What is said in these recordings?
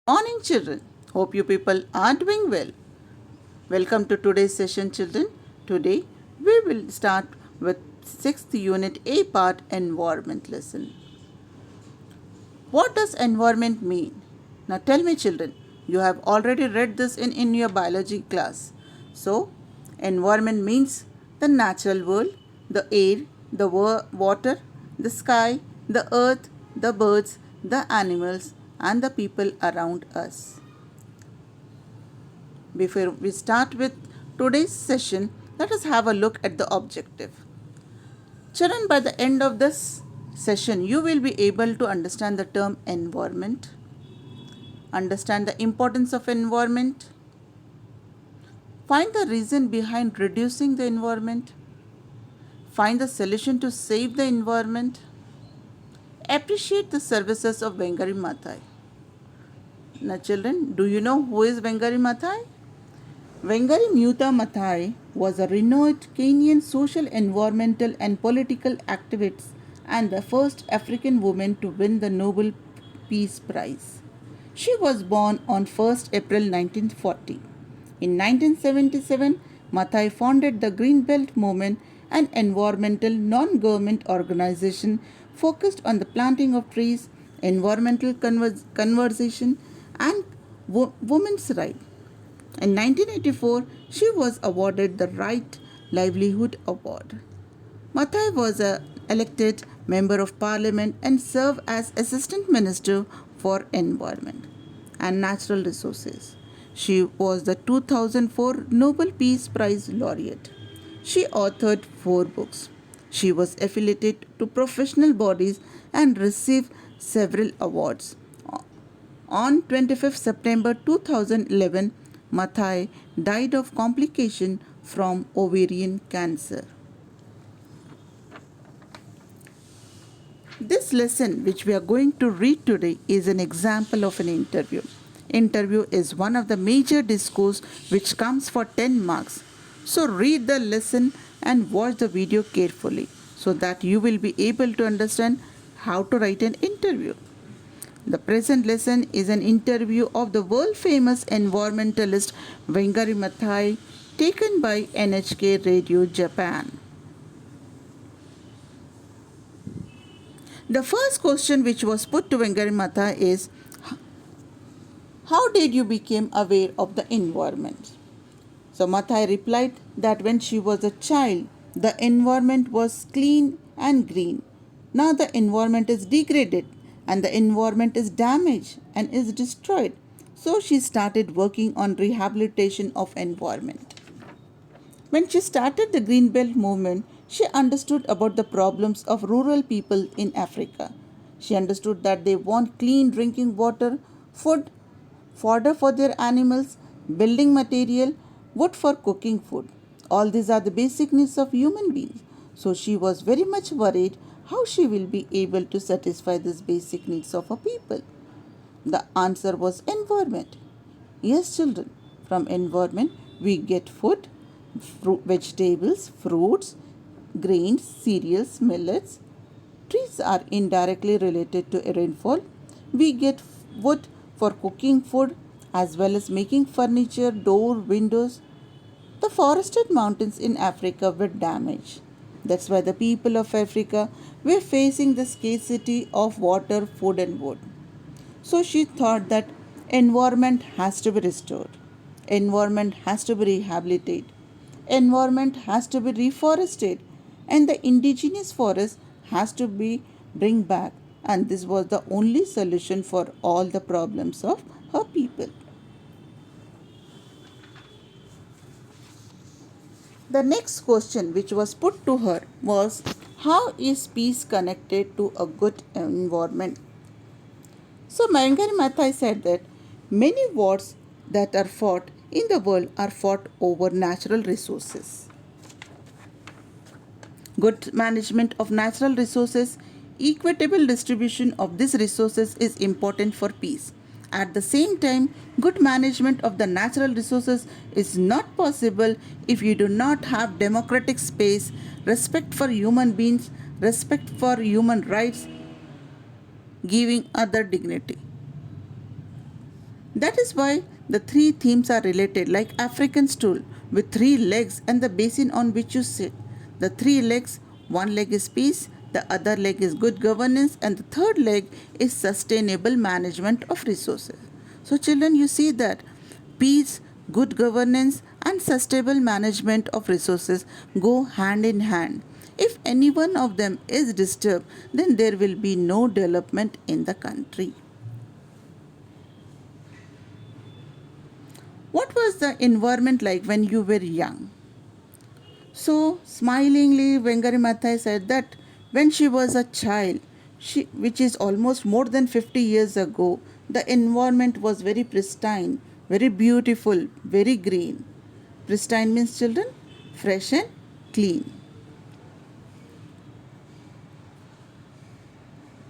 Morning, children. Hope you people are doing well. Welcome to today's session, children. Today we will start with 6th unit A part environment lesson. What does environment mean? Now tell me, children, you have already read this in your biology class. So, environment means the natural world, the air, the water, the sky, the earth, the birds, the animals, and the people around us. Before we start with today's session, let us have a look at the objective. Children, by the end of this session, you will be able to understand the term environment, understand the importance of environment, find the reason behind reducing the environment, find the solution to save the environment, appreciate the services of Wangari Maathai. Now, children, do you know who is Wangari Maathai? Wangari Maathai was a renowned Kenyan social, environmental, and political activist and the first African woman to win the Nobel Peace Prize. She was born on 1st April 1940. In 1977, Maathai founded the Green Belt Movement, an environmental non-government organization focused on the planting of trees, environmental conservation, and women's rights. In 1984, she was awarded the Right Livelihood Award. Maathai was elected Member of Parliament and served as Assistant Minister for Environment and Natural Resources. She was the 2004 Nobel Peace Prize laureate. She authored 4 books. She was affiliated to professional bodies and received several awards. On 25th September 2011, Maathai died of complication from ovarian cancer. This lesson which we are going to read today is an example of an interview. Interview is one of the major discourse which comes for 10 marks. So read the lesson and watch the video carefully so that you will be able to understand how to write an interview. The present lesson is an interview of the world-famous environmentalist Wangari Maathai taken by NHK Radio Japan. The first question which was put to Wangari Maathai is, how did you become aware of the environment? So Maathai replied that when she was a child, the environment was clean and green. Now the environment is degraded and the environment is damaged and is destroyed. So she started working on rehabilitation of environment. When she started the Green Belt movement, she understood about the problems of rural people in Africa. She understood that they want clean drinking water, food, fodder for their animals, building material, wood for cooking food. All these are the basic needs of human beings. So she was very much worried how she will be able to satisfy these basic needs of a people. The answer was environment. Yes, children, from environment we get food, vegetables, fruits, grains, cereals, millets. Trees are indirectly related to rainfall. We get wood for cooking food as well as making furniture, door, windows. The forested mountains in Africa were damaged. That's why the people of Africa were facing the scarcity of water, food and wood. So she thought that environment has to be restored. Environment has to be rehabilitated. Environment has to be reforested. And the indigenous forest has to be bring back. And this was the only solution for all the problems of her people. The next question which was put to her was, how is peace connected to a good environment? So Wangari Maathai said that many wars that are fought in the world are fought over natural resources. Good management of natural resources, equitable distribution of these resources is important for peace. At the same time, good management of the natural resources is not possible if you do not have democratic space, respect for human beings, respect for human rights, giving other dignity. That is why the three themes are related, like African stool with three legs and the basin on which you sit. The three legs, one leg is peace, the other leg is good governance, and the third leg is sustainable management of resources. So, children, you see that peace, good governance, and sustainable management of resources go hand in hand. If any one of them is disturbed, then there will be no development in the country. What was the environment like when you were young? So, smilingly, Vengari Mathai said that when she was a child, which is almost more than 50 years ago, the environment was very pristine, very beautiful, very green. Pristine means children, fresh and clean.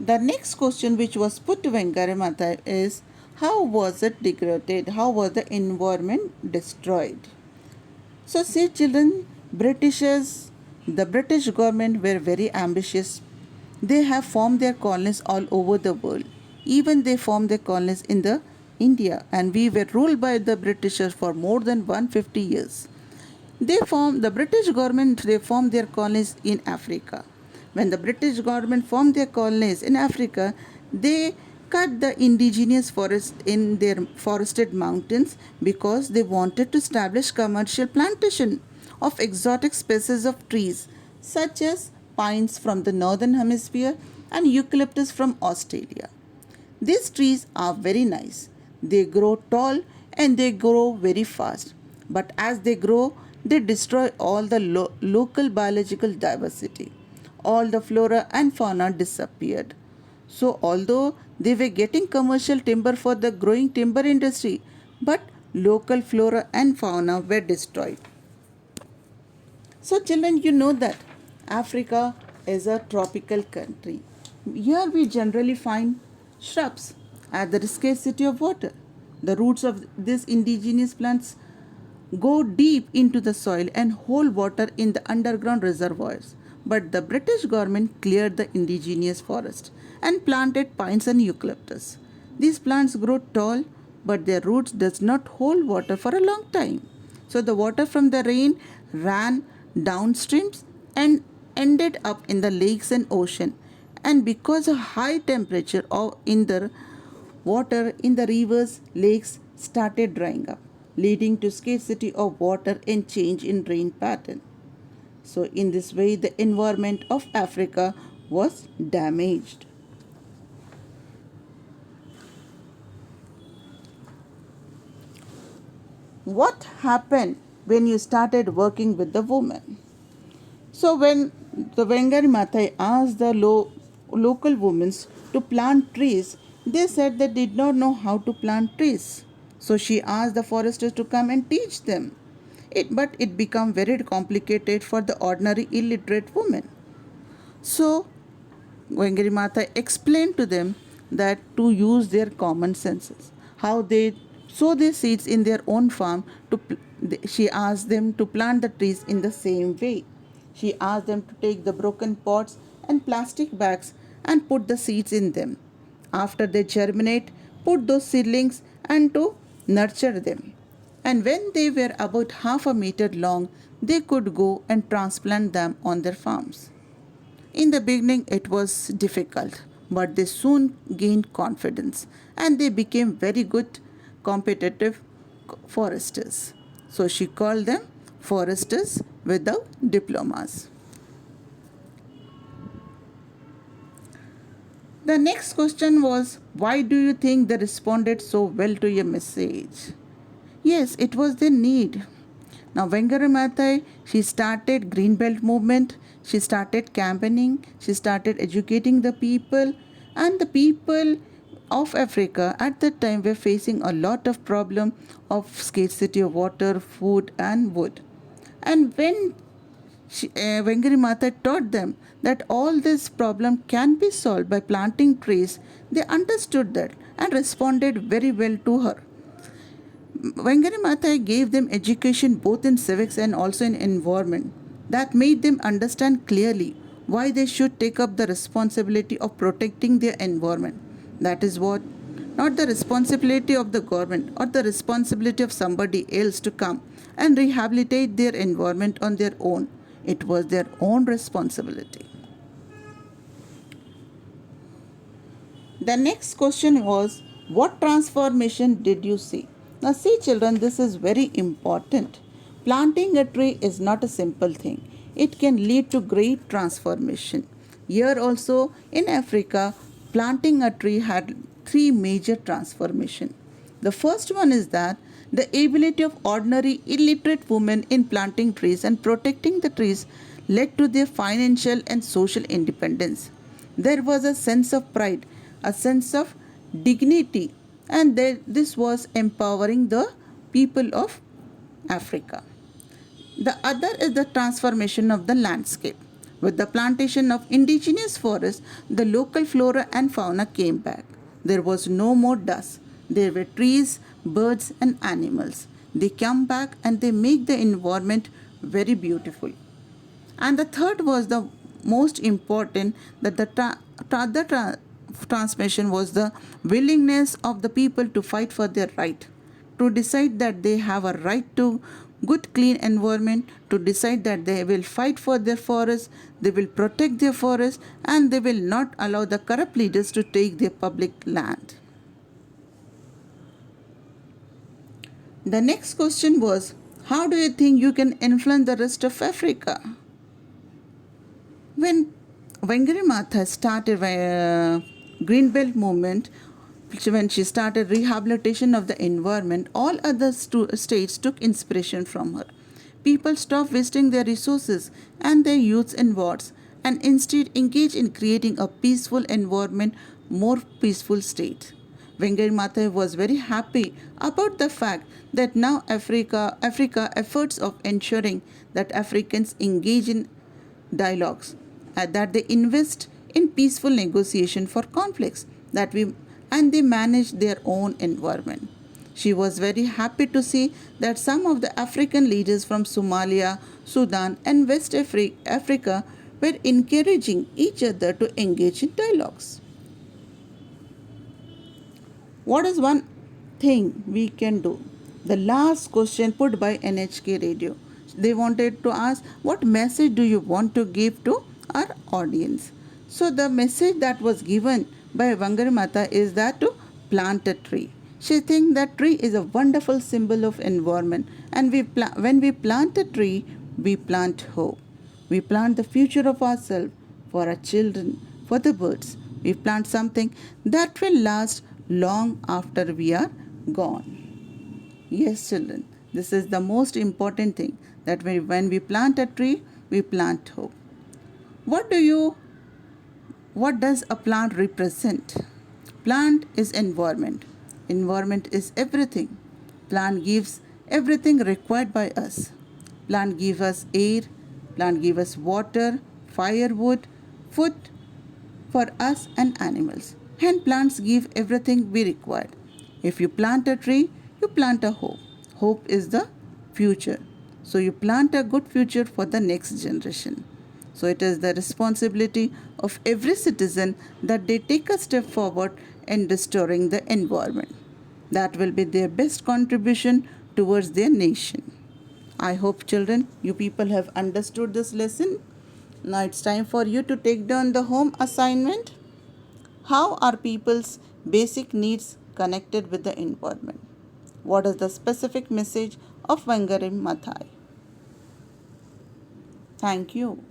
The next question which was put to Vengari Mathai is, how was it degraded? How was the environment destroyed? So, see, children, the British government were very ambitious. They have formed their colonies all over the world. Even they formed their colonies in the India, and we were ruled by the Britishers for more than 150 years. The British government, they formed their colonies in Africa. When the British government formed their colonies in Africa, they cut the indigenous forest in their forested mountains because they wanted to establish commercial plantation of exotic species of trees such as pines from the northern hemisphere and eucalyptus from Australia. These trees are very nice. They grow tall and they grow very fast. But as they grow, they destroy all the local biological diversity. All the flora and fauna disappeared. So, although they were getting commercial timber for the growing timber industry, but local flora and fauna were destroyed. So, children, you know that Africa is a tropical country. Here we generally find shrubs at the scarcity of water. The roots of these indigenous plants go deep into the soil and hold water in the underground reservoirs. But the British government cleared the indigenous forest and planted pines and eucalyptus. These plants grow tall, but their roots does not hold water for a long time. So the water from the rain ran downstreams and ended up in the lakes and ocean. And because of high temperature in the water in the rivers, lakes started drying up, leading to scarcity of water and change in rain pattern. So, in this way, the environment of Africa was damaged. What happened when you started working with the women? So, when the Wangari Maathai asked the local women to plant trees, they said they did not know how to plant trees. So, she asked the foresters to come and teach them. But it became very complicated for the ordinary illiterate women. So, Wangari Mata explained to them that to use their common senses, how they sow their seeds in their own farm. She asked them to plant the trees in the same way. She asked them to take the broken pots and plastic bags and put the seeds in them. After they germinate, put those seedlings and to nurture them. And when they were about half a meter long, they could go and transplant them on their farms. In the beginning, it was difficult, but they soon gained confidence and they became very good competitive foresters. So she called them foresters without diplomas. The next question was, why do you think they responded so well to your message? Yes, it was their need. Now, Wangari Maathai, she started Green Belt movement, she started campaigning, she started educating the people, and the people of Africa at that time were facing a lot of problem of scarcity of water, food, and wood. And when Wangari Maathai taught them that all this problem can be solved by planting trees, they understood that and responded very well to her. Wangari Maathai gave them education both in civics and also in environment that made them understand clearly why they should take up the responsibility of protecting their environment. That is what not the responsibility of the government or the responsibility of somebody else to come and rehabilitate their environment on their own. It was their own responsibility. The next question was, what transformation did you see? Now, see, children, this is very important. Planting a tree is not a simple thing, it can lead to great transformation. Here, also in Africa, planting a tree had three major transformations. The first one is that the ability of ordinary illiterate women in planting trees and protecting the trees led to their financial and social independence. There was a sense of pride, a sense of dignity, and this was empowering the people of Africa. The other is the transformation of the landscape. With the plantation of indigenous forests, the local flora and fauna came back. There was no more dust. There were trees, birds, and animals. They come back and they make the environment very beautiful. And the third was the most important, that the transmission was the willingness of the people to fight for their right, to decide that they have a right to good clean environment, to decide that they will fight for their forests, they will protect their forests, and they will not allow the corrupt leaders to take their public land. The next question was, how do you think you can influence the rest of Africa? When Wangari Maathai started Greenbelt movement, when she started rehabilitation of the environment, all other states took inspiration from her. People stopped wasting their resources and their youths in wars and instead engaged in creating a peaceful environment, more peaceful state. Wangari Maathai was very happy about the fact that now Africa efforts of ensuring that Africans engage in dialogues, that they invest in peaceful negotiation for conflicts, and they manage their own environment. She was very happy to see that some of the African leaders from Somalia, Sudan, and West Africa were encouraging each other to engage in dialogues. What is one thing we can do? The last question put by NHK Radio. They wanted to ask, what message do you want to give to our audience? So the message that was given by Wangari Maathai is that to plant a tree. She thinks that tree is a wonderful symbol of environment, and when we plant a tree, we plant hope. We plant the future of ourselves, for our children, for the birds. We plant something that will last long after we are gone. Yes, children, this is the most important thing, that when we plant a tree, we plant hope. What does a plant represent? Plant is environment. Environment is everything. Plant gives everything required by us. Plant gives us air, plant gives us water, firewood, food for us and animals. And plants give everything we require. If you plant a tree, you plant a hope. Hope is the future. So you plant a good future for the next generation. So it is the responsibility of every citizen that they take a step forward in restoring the environment. That will be their best contribution towards their nation. I hope, children, you people have understood this lesson. Now it's time for you to take down the home assignment. How are people's basic needs connected with the environment? What is the specific message of Wangari Maathai? Thank you.